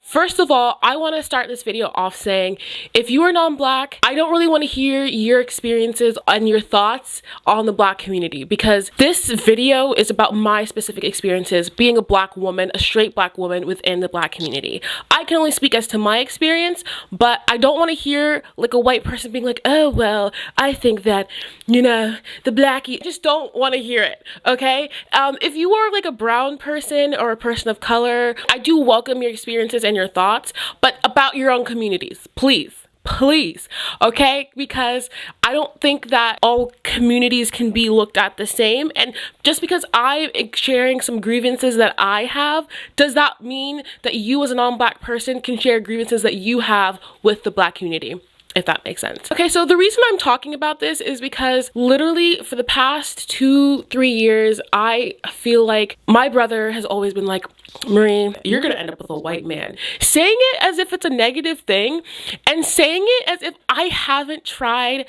First of all, I want to start this video off saying, if you are non-black, I don't really want to hear your experiences and your thoughts on the black community, because this video is about my specific experiences being a black woman, a straight black woman within the black community. I can only speak as to my experience, but I don't want to hear like a white person being like, oh, well, I think that, you know, the blackie, just don't want to hear it, okay? If you are like a brown person or a person of color, I do welcome your experiences and your thoughts, but about your own communities, please, okay? Because I don't think that all communities can be looked at the same, and just because I'm sharing some grievances that I have, does that mean that you as a non-black person can share grievances that you have with the black community? If that makes sense. Okay, so the reason I'm talking about this is because literally for the past 2-3 years, I feel like my brother has always been like, Marie, you're gonna end up with a white man. Saying it as if it's a negative thing, and saying it as if I haven't tried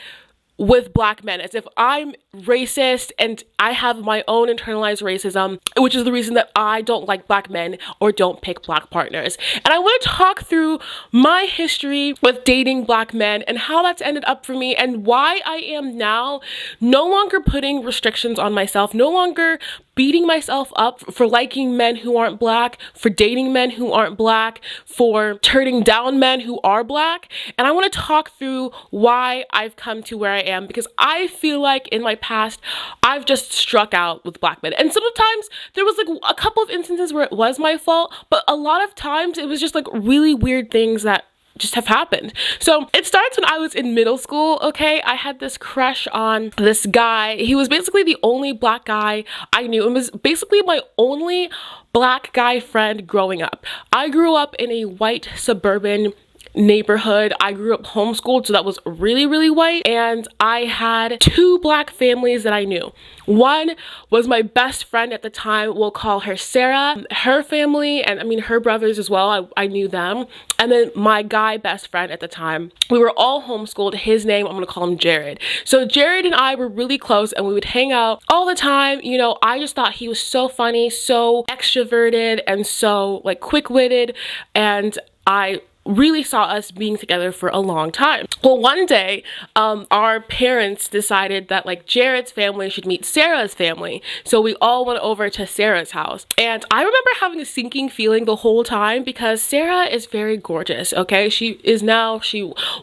with black men, as if I'm racist and I have my own internalized racism, which is the reason that I don't like black men or don't pick black partners. And I want to talk through my history with dating black men and how that's ended up for me, and why I am now no longer putting restrictions on myself, no longer beating myself up for liking men who aren't black, for dating men who aren't black, for turning down men who are black. And I want to talk through why I've come to where I am, because I feel like in my past I've just struck out with black men, and sometimes there was like a couple of instances where it was my fault, but a lot of times it was just like really weird things that just have happened. So it starts when I was in middle school, okay? I had this crush on this guy. He was basically the only black guy I knew, and was basically my only black guy friend growing up. I grew up in a white suburban neighborhood. I grew up homeschooled, so that was really white, and I had 2 black families that I knew. One was my best friend at the time, we'll call her Sarah. Her family, and I mean her brothers as well, I knew them. And then my guy best friend at the time, we were all homeschooled. His name, I'm gonna call him Jared. So Jared and I were really close, and we would hang out all the time. You know, I just thought he was so funny, so extroverted, and so like quick-witted, and I really saw us being together for a long time. Well, one day, our parents decided that like Jared's family should meet Sarah's family. So we all went over to Sarah's house. And I remember having a sinking feeling the whole time, because Sarah is very gorgeous, okay? She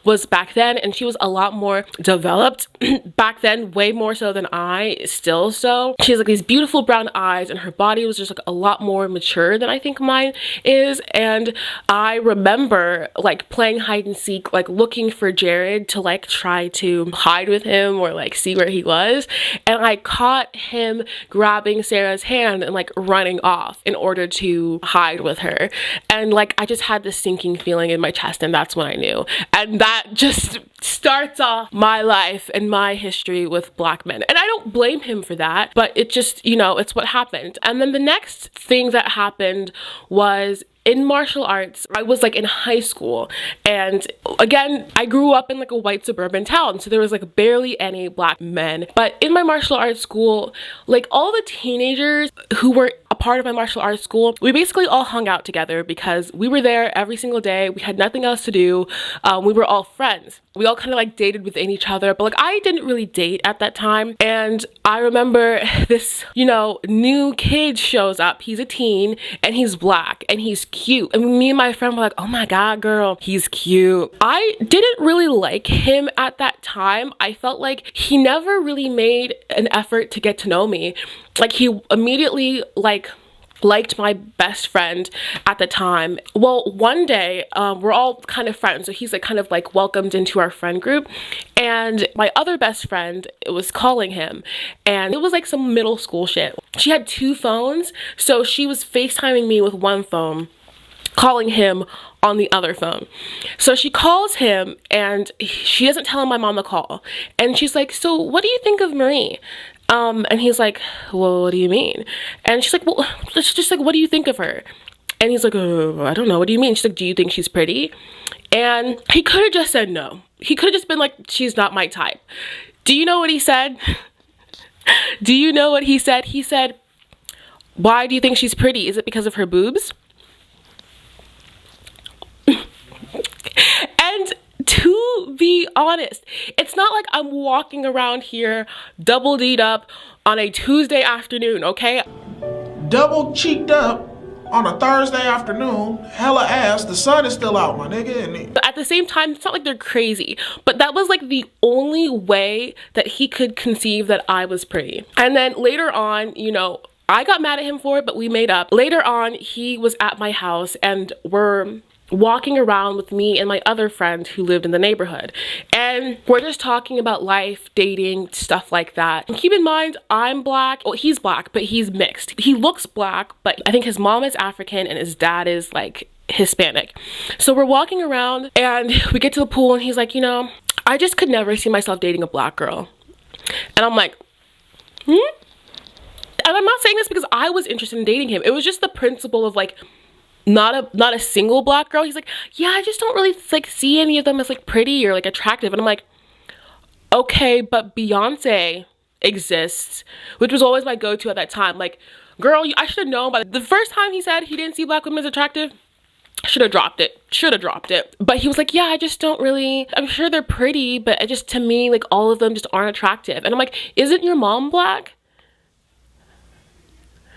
was back then, and she was a lot more developed back then, way more so than I, still so. She has like these beautiful brown eyes, and her body was just like a lot more mature than I think mine is. And I remember like playing hide and seek, like looking for Jared to like try to hide with him or like see where he was, and I caught him grabbing Sarah's hand and like running off in order to hide with her. And like I just had this sinking feeling in my chest, and that's when I knew. And that just starts off my life and my history with black men, and I don't blame him for that, but it just, you know, it's what happened. And then the next thing that happened was in martial arts. I was like in high school, and again, I grew up in like a white suburban town, so there was like barely any black men. But in my martial arts school, like all the teenagers who were a part of my martial arts school, we basically all hung out together because we were there every single day. We had nothing else to do. We were all friends. We all kind of like dated within each other, but like I didn't really date at that time. And I remember this, you know, new kid shows up. He's a teen, and he's black, and he's cute. And me and my friend were like, oh my God, girl, he's cute. I didn't really like him at that time. I felt like he never really made an effort to get to know me. Like he immediately liked my best friend at the time. Well, one day, we're all kind of friends, so he's like kind of like welcomed into our friend group, and my other best friend was calling him, and it was like some middle school shit. She had 2 phones, so she was FaceTiming me with one phone, calling him on the other phone. So she calls him, and she doesn't tell him my mom to call, and she's like, so what do you think of Marie? And he's like, well, what do you mean? And she's like, well, it's just like, what do you think of her? And he's like, oh, I don't know, what do you mean? She's like, do you think she's pretty? And he could have just said no. He could have just been like, she's not my type. Do you know what he said? Do you know what he said? He said, why do you think she's pretty? Is it because of her boobs? to be honest. It's not like I'm walking around here double D'd up on a Tuesday afternoon, okay? Double cheeked up on a Thursday afternoon, hella ass, the sun is still out, my nigga. And at the same time, it's not like they're crazy, but that was like the only way that he could conceive that I was pretty. And then later on, you know, I got mad at him for it, but we made up. Later on, he was at my house and we're walking around with me and my other friend who lived in the neighborhood, and we're just talking about life, dating, stuff like that. And keep in mind, I'm black. Well, he's black, but he's mixed. He looks black, but I think his mom is African and his dad is like Hispanic. So we're walking around and we get to the pool and he's like, you know, I just could never see myself dating a black girl. And I'm like, And I'm not saying this because I was interested in dating him. It was just the principle of like, not a single black girl. He's like, yeah, I just don't really like see any of them as like pretty or like attractive. And I'm like, okay, but Beyonce exists, which was always my go-to at that time. Like, girl, I should have known. But the first time he said he didn't see black women as attractive, should have dropped it. But he was like, yeah, I just don't really, I'm sure they're pretty, but it just, to me, like all of them just aren't attractive. And I'm like, isn't your mom black?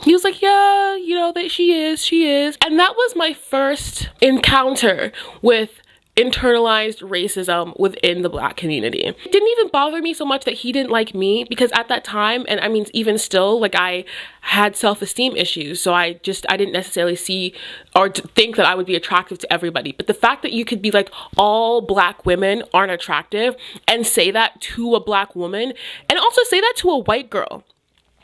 He was like, yeah, you know, that she is. And that was my first encounter with internalized racism within the black community. It didn't even bother me so much that he didn't like me, because at that time, and I mean, even still, like I had self-esteem issues. So I didn't necessarily see or think that I would be attractive to everybody. But the fact that you could be like, all black women aren't attractive, and say that to a black woman, and also say that to a white girl,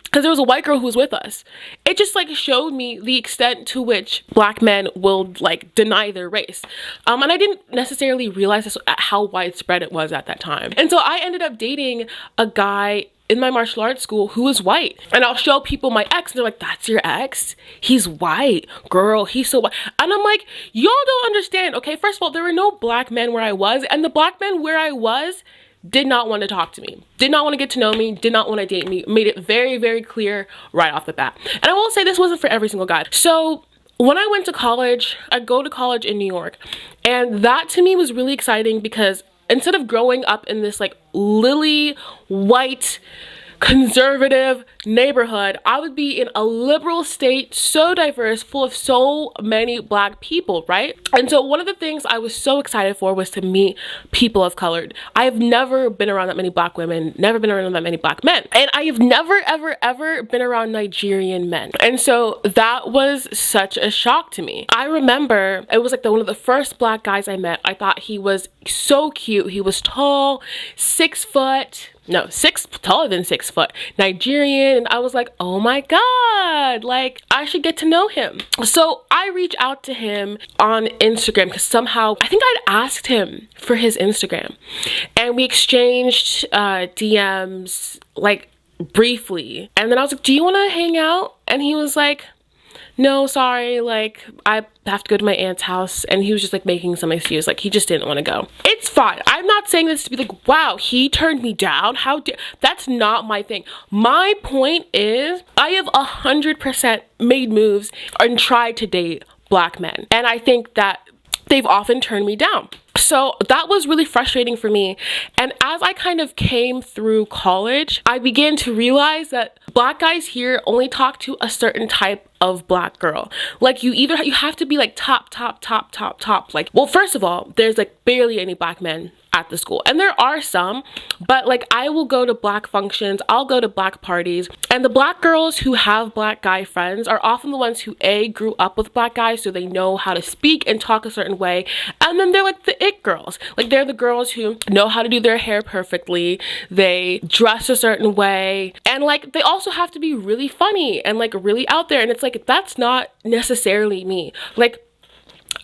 because there was a white girl who was with us. It just like showed me the extent to which black men will like deny their race. And I didn't necessarily realize this, how widespread it was at that time. And so I ended up dating a guy in my martial arts school who was white. And I'll show people my ex and they're like, that's your ex? He's white. Girl, he's so white. And I'm like, y'all don't understand. Okay, first of all, there were no black men where I was, and the black men where I was did not want to talk to me, did not want to get to know me, did not want to date me, made it very, very clear right off the bat. And I will say this wasn't for every single guy. So when I went to college, I go to college in New York, and that to me was really exciting because instead of growing up in this like lily white conservative neighborhood, I would be in a liberal state, so diverse, full of so many black people, right? And so one of the things I was so excited for was to meet people of color. I have never been around that many black women, never been around that many black men, and I have never ever been around Nigerian men. And so that was such a shock to me. I remember it was like one of the first black guys I met. I thought he was so cute. He was tall, 6 foot, no, taller than 6 foot, Nigerian, and I was like, oh my god, like I should get to know him. So I reached out to him on Instagram because somehow I think I'd asked him for his Instagram, and we exchanged DMs like briefly, and then I was like, do you want to hang out? And he was like, no, sorry, like I have to go to my aunt's house. And he was just like making some excuse, like he just didn't want to go. It's fine. I'm not saying this to be like, wow, he turned me down. How dare, that's not my thing. My point is I have 100% made moves and tried to date black men, and I think that they've often turned me down. So that was really frustrating for me. And as I kind of came through college, I began to realize that black guys here only talk to a certain type of black girl. Like you have to be like top. Like, well, first of all, there's like barely any black men at the school, and there are some, but like I will go to black functions, I'll go to black parties, and the black girls who have black guy friends are often the ones who grew up with black guys, so they know how to speak and talk a certain way. And then they're like the it girls, like they're the girls who know how to do their hair perfectly, they dress a certain way, and like they also have to be really funny and like really out there. And it's like, that's not necessarily me. Like,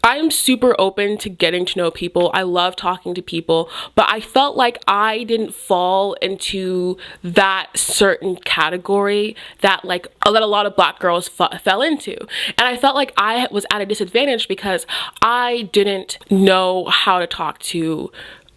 I'm super open to getting to know people. I love talking to people, but I felt like I didn't fall into that certain category that a lot of black girls fell into. And I felt like I was at a disadvantage because I didn't know how to talk to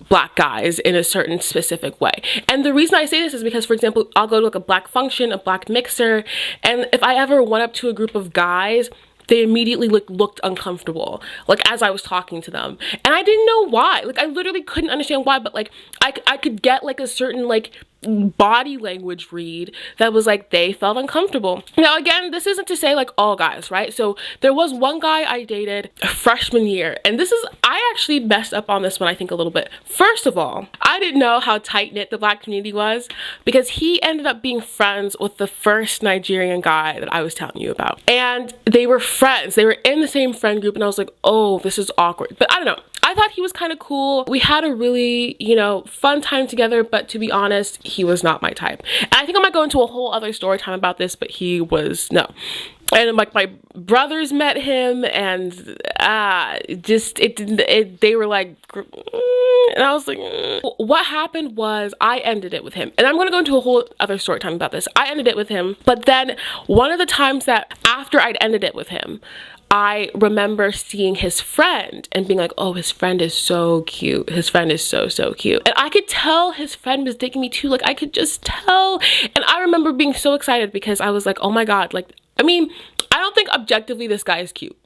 black guys in a certain specific way. And the reason I say this is because, for example, I'll go to like a black function, a black mixer, and if I ever went up to a group of guys, they immediately looked uncomfortable, like as I was talking to them, and I didn't know why. Like I literally couldn't understand why, but like I could get like a certain like body language read that was like they felt uncomfortable. Now again, this isn't to say like all guys, right? So there was one guy I dated freshman year, and I actually messed up on this one, I think, a little bit. First of all, I didn't know how tight-knit the Black community was, because he ended up being friends with the first Nigerian guy that I was telling you about, and they were friends. They were in the same friend group, and I was like, oh, this is awkward. But I don't know, I thought he was kind of cool. We had a really, you know, fun time together, but to be honest, he was not my type. And I think I might go into a whole other story time about this, but he was, no. And like my brothers met him, and they were like, and I was like, What happened was I ended it with him. And I'm gonna go into a whole other story time about this. I ended it with him, but then one of the times that after I'd ended it with him, I remember seeing his friend and being like, oh, his friend is so cute. His friend is so cute. And I could tell his friend was digging me too. Like I could just tell. And I remember being so excited because I was like, oh my God. Like, I mean, I don't think objectively this guy is cute.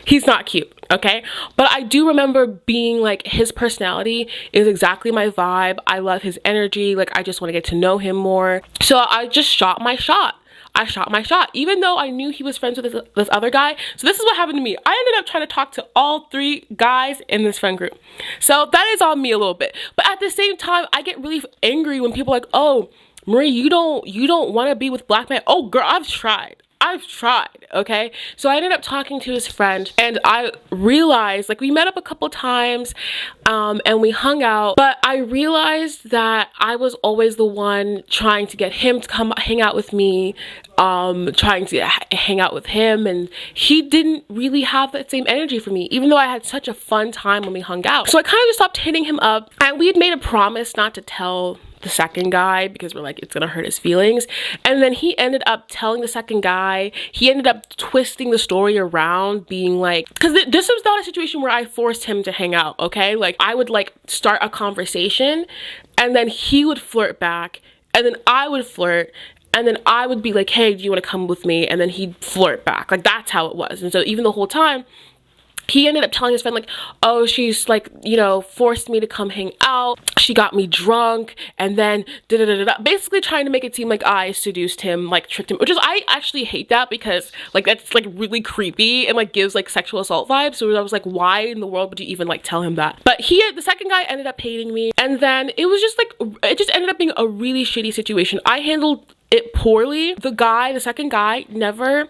He's not cute, okay? But I do remember being like, his personality is exactly my vibe. I love his energy. Like, I just want to get to know him more. So I just shot my shot. I shot my shot, even though I knew he was friends with this other guy. So this is what happened to me. I ended up trying to talk to all 3 guys in this friend group. So that is on me a little bit. But at the same time, I get really angry when people are like, oh, Marie, you don't want to be with Black men. Oh, girl, I've tried, okay? So I ended up talking to his friend, and I realized, like, we met up a couple times and we hung out, but I realized that I was always the one trying to get him to come hang out with me, trying to hang out with him, and he didn't really have that same energy for me, even though I had such a fun time when we hung out. So I kind of just stopped hitting him up, and we had made a promise not to tell the second guy because we're like, it's gonna hurt his feelings. And then he ended up telling the second guy. He ended up twisting the story around, being like, because this was not a situation where I forced him to hang out, okay? Like, I would like start a conversation, and then he would flirt back, and then I would flirt, and then I would be like, hey, do you want to come with me? And then he'd flirt back. Like, that's how it was. And so even the whole time, he ended up telling his friend like, oh, she's like, you know, forced me to come hang out. She got me drunk, and then basically trying to make it seem like I seduced him, like tricked him, which is, I actually hate that because like that's like really creepy and like gives like sexual assault vibes. So I was like, why in the world would you even like tell him that? But the second guy ended up hating me, and then it was just like, it just ended up being a really shitty situation. I handled it poorly. The second guy never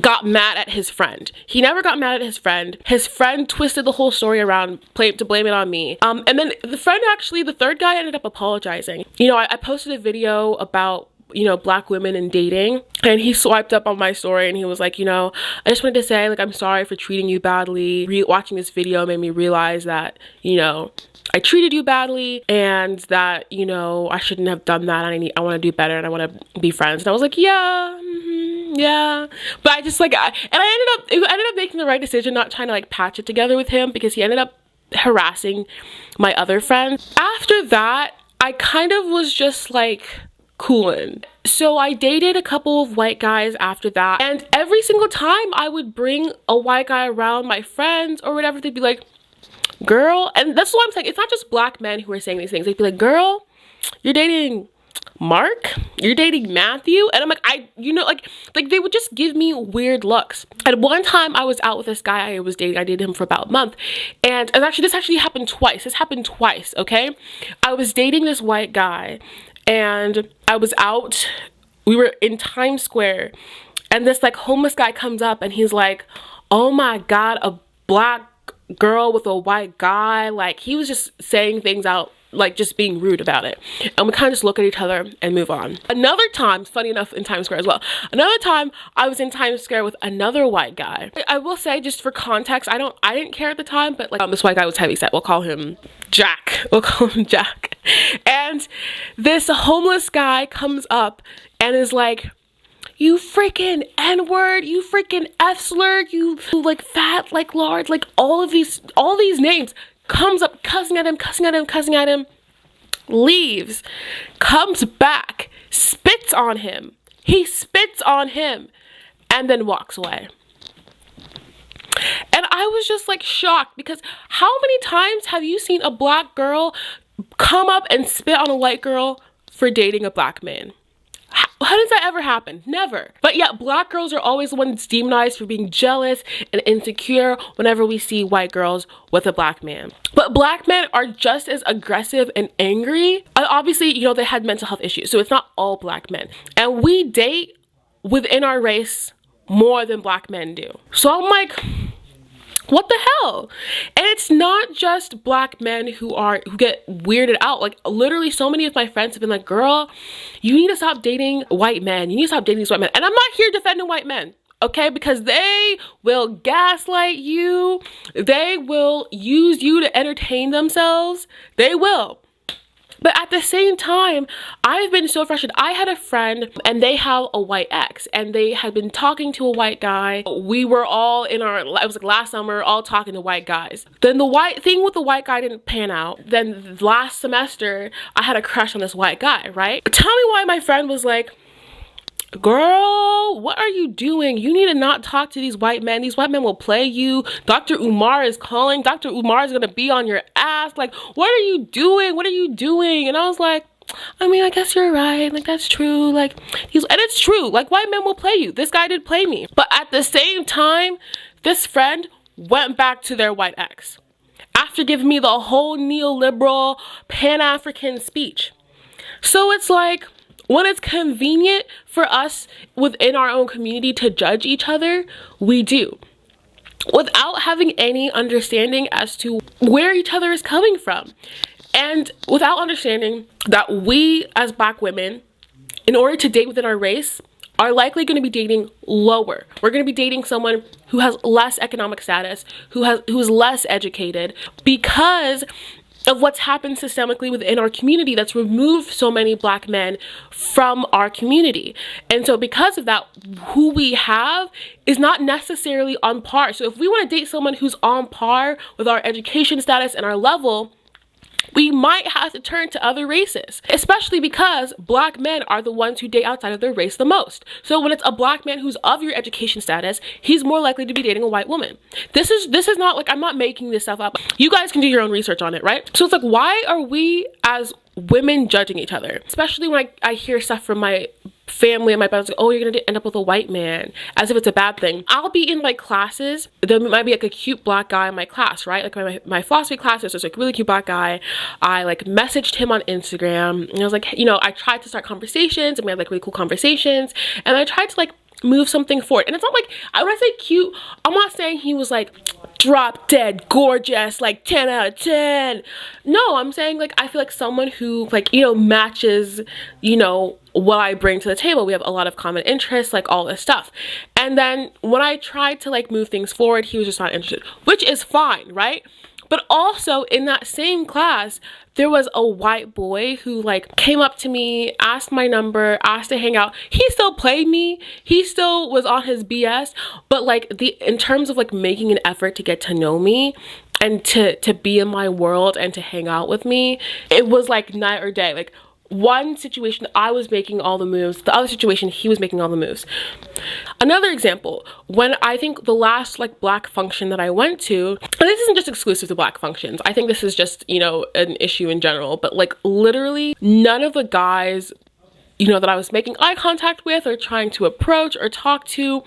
got mad at his friend. He never got mad at his friend. His friend twisted the whole story around to blame it on me. And then the third guy ended up apologizing. You know, I posted a video about, you know, Black women and dating, and he swiped up on my story and he was like, you know, I just wanted to say, like, I'm sorry for treating you badly. Watching this video made me realize that, you know, I treated you badly, and that, you know, I shouldn't have done that. I want to do better, and I want to be friends. And I was like, yeah, yeah. But I just like, it ended up making the right decision, not trying to like patch it together with him, because he ended up harassing my other friend. After that, I kind of was just like cooling. So I dated a couple of white guys after that, and every single time I would bring a white guy around my friends or whatever, they'd be like, girl, and that's what I'm saying, it's not just Black men who are saying these things. They'd be like, girl, you're dating Mark, you're dating Matthew, and I'm like, like they would just give me weird looks. At one time, I was out with this guy I was dating. I dated him for about a month, and this actually happened twice. This happened twice, okay? I was dating this white guy, and I was out. We were in Times Square, and this like homeless guy comes up, and he's like, oh my God, a Black girl with a white guy. Like, he was just saying things out, like just being rude about it, and we kind of just look at each other and move on. Another time, funny enough, in Times Square as well, another time I was in Times Square with another white guy. I will say, just for context, I didn't care at the time, but like, this white guy was heavyset. We'll call him Jack. And this homeless guy comes up and is like, you freaking N-word, you freaking F-slur, you like fat, like lard, like all these names. Comes up cussing at him, leaves, comes back, spits on him. He spits on him. and then walks away. And I was just like shocked, because how many times have you seen a black girl come up and spit on a white girl for dating a black man? How does that ever happen? Never. But yet black girls are always the ones demonized for being jealous and insecure whenever we see white girls with a black man. But black men are just as aggressive and angry. Obviously, you know, they had mental health issues, so it's not all black men. And we date within our race more than black men do. So I'm like, what the hell? And it's not just black men who get weirded out. Like literally so many of my friends have been like, girl, you need to stop dating white men. You need to stop dating these white men. And I'm not here defending white men, okay? Because they will gaslight you. They will use you to entertain themselves. They will. But at the same time, I've been so frustrated. I had a friend and they have a white ex, and they had been talking to a white guy. We were all it was like last summer, all talking to white guys. Then the white thing with the white guy didn't pan out. Then last semester, I had a crush on this white guy, right? Tell me why my friend was like, girl, what are you doing? You need to not talk to these white men. These white men will play you. Dr. Umar is calling. Dr. Umar is going to be on your ass. Like, what are you doing? What are you doing? And I was like, I mean, I guess you're right. Like, that's true. Like, and it's true. Like, white men will play you. This guy did play me. But at the same time, this friend went back to their white ex after giving me the whole neoliberal Pan-African speech. So it's like, when it's convenient for us within our own community to judge each other, we do, without having any understanding as to where each other is coming from. And without understanding that we as black women, in order to date within our race, are likely going to be dating lower. We're going to be dating someone who has less economic status, who is less educated, because of what's happened systemically within our community that's removed so many black men from our community. And so because of that, who we have is not necessarily on par. So if we want to date someone who's on par with our education status and our level, we might have to turn to other races, especially because black men are the ones who date outside of their race the most. So when it's a black man who's of your education status, he's more likely to be dating a white woman. This is not like, I'm not making this stuff up. You guys can do your own research on it, right? So it's like, why are we as women judging each other? Especially when I hear stuff from my family and my parents like, oh, you're gonna end up with a white man, as if it's a bad thing. I'll be in like classes, there might be like a cute black guy in my class, right? Like my philosophy classes, there's like a really cute black guy. I like messaged him on Instagram and I was like, you know, I tried to start conversations and we had like really cool conversations, and I tried to like move something forward. And it's not like, when I say cute, I'm not saying he was like drop dead gorgeous, like 10 out of 10. No, I'm saying like, I feel like someone who like, you know, matches, you know, what I bring to the table. We have a lot of common interests, like all this stuff. And then when I tried to like move things forward, he was just not interested, which is fine, right? But also in that same class, there was a white boy who like came up to me, asked my number, asked to hang out. He still played me. He still was on his BS. But like in terms of like making an effort to get to know me and to be in my world and to hang out with me, it was like night or day. Like one situation, I was making all the moves. The other situation, he was making all the moves. Another example, when I think the last like black function that I went to, and this isn't just exclusive to black functions, I think this is just, you know, an issue in general, but like literally none of the guys, you know, that I was making eye contact with or trying to approach or talk to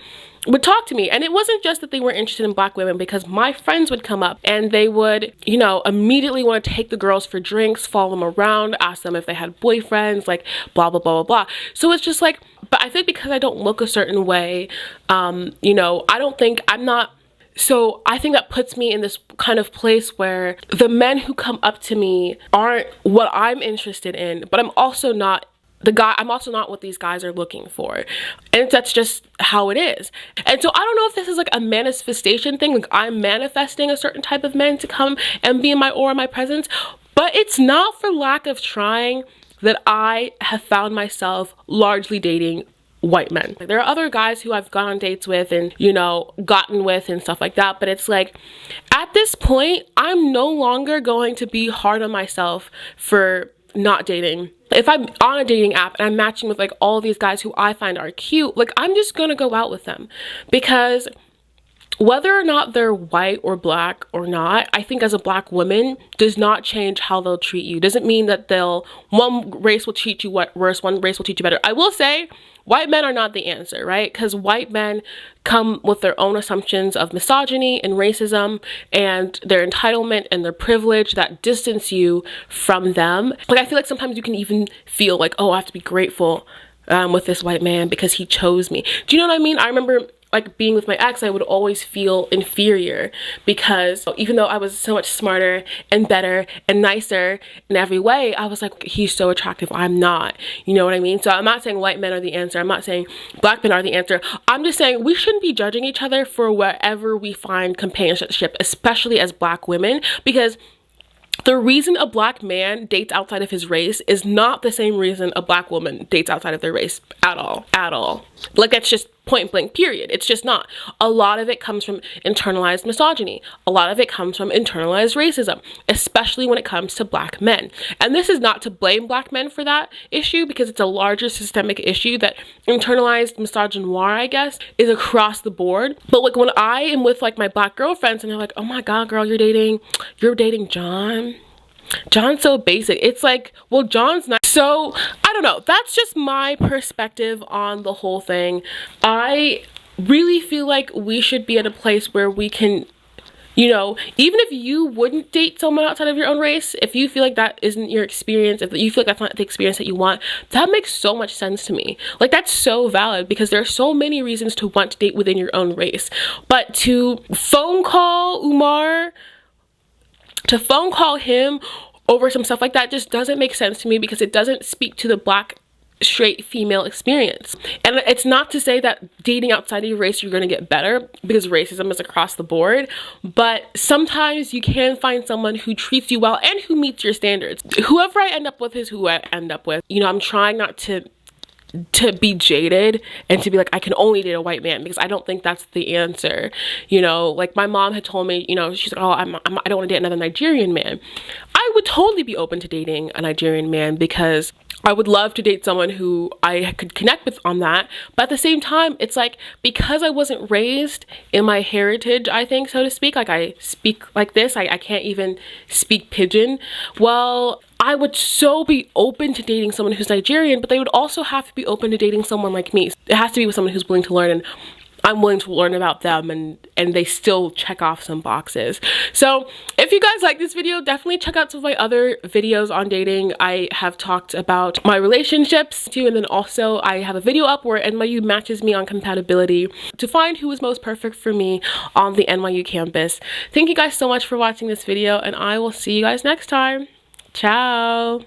would talk to me. And it wasn't just that they weren't interested in black women, because my friends would come up and they would, you know, immediately want to take the girls for drinks, follow them around, ask them if they had boyfriends, like blah, blah, blah, blah, blah. So it's just like, but I think because I don't look a certain way, you know, so I think that puts me in this kind of place where the men who come up to me aren't what I'm interested in, but I'm also not what these guys are looking for. And that's just how it is. And so I don't know if this is like a manifestation thing, like I'm manifesting a certain type of men to come and be in my aura, my presence, but it's not for lack of trying that I have found myself largely dating white men. Like, there are other guys who I've gone on dates with and, you know, gotten with and stuff like that, but it's like, at this point, I'm no longer going to be hard on myself for not dating, if I'm on a dating app and I'm matching with like all these guys who I find are cute, like I'm just gonna go out with them, because whether or not they're white or black or not, I think as a black woman does not change how they'll treat you. Doesn't mean that one race will treat you worse, one race will treat you better. I will say white men are not the answer, right? Because white men come with their own assumptions of misogyny and racism and their entitlement and their privilege that distance you from them. Like I feel like sometimes you can even feel like, oh, I have to be grateful with this white man because he chose me. Do you know what I mean? I remember like being with my ex, I would always feel inferior because even though I was so much smarter and better and nicer in every way, I was like, he's so attractive, I'm not. You know what I mean? So I'm not saying white men are the answer. I'm not saying black men are the answer. I'm just saying we shouldn't be judging each other for wherever we find companionship, especially as black women, because the reason a black man dates outside of his race is not the same reason a black woman dates outside of their race at all. Like that's just point blank period. It's just not. A lot of it comes from internalized misogyny. A lot of it comes from internalized racism, especially when it comes to black men. And this is not to blame black men for that issue, because it's a larger systemic issue that internalized misogynoir, I guess, is across the board. But like when I am with like my black girlfriends and they're like, oh my God, girl, you're dating John. John's so basic. It's like, well, John's not. So I don't know. That's just my perspective on the whole thing. I really feel like we should be at a place where we can, you know, even if you wouldn't date someone outside of your own race, if you feel like that isn't your experience, if you feel like that's not the experience that you want, that makes so much sense to me. Like that's so valid, because there are so many reasons to want to date within your own race. But to phone call Umar, to phone call him over some stuff like that just doesn't make sense to me, because it doesn't speak to the black straight female experience. And it's not to say that dating outside of your race you're going to get better, because racism is across the board, but sometimes you can find someone who treats you well and who meets your standards. Whoever I end up with is who I end up with. You know, I'm trying not to be jaded and to be like, I can only date a white man, because I don't think that's the answer. You know, like my mom had told me, you know, she's like, oh, I don't want to date another Nigerian man. I would totally be open to dating a Nigerian man, because I would love to date someone who I could connect with on that. But at the same time, it's like, because I wasn't raised in my heritage, I think, so to speak, like I speak like this, I can't even speak pidgin. Well, I would so be open to dating someone who's Nigerian, but they would also have to be open to dating someone like me. It has to be with someone who's willing to learn, and I'm willing to learn about them, and they still check off some boxes. So if you guys like this video, definitely check out some of my other videos on dating. I have talked about my relationships too, and then also I have a video up where NYU matches me on compatibility to find who is most perfect for me on the NYU campus. Thank you guys so much for watching this video, and I will see you guys next time. Ciao.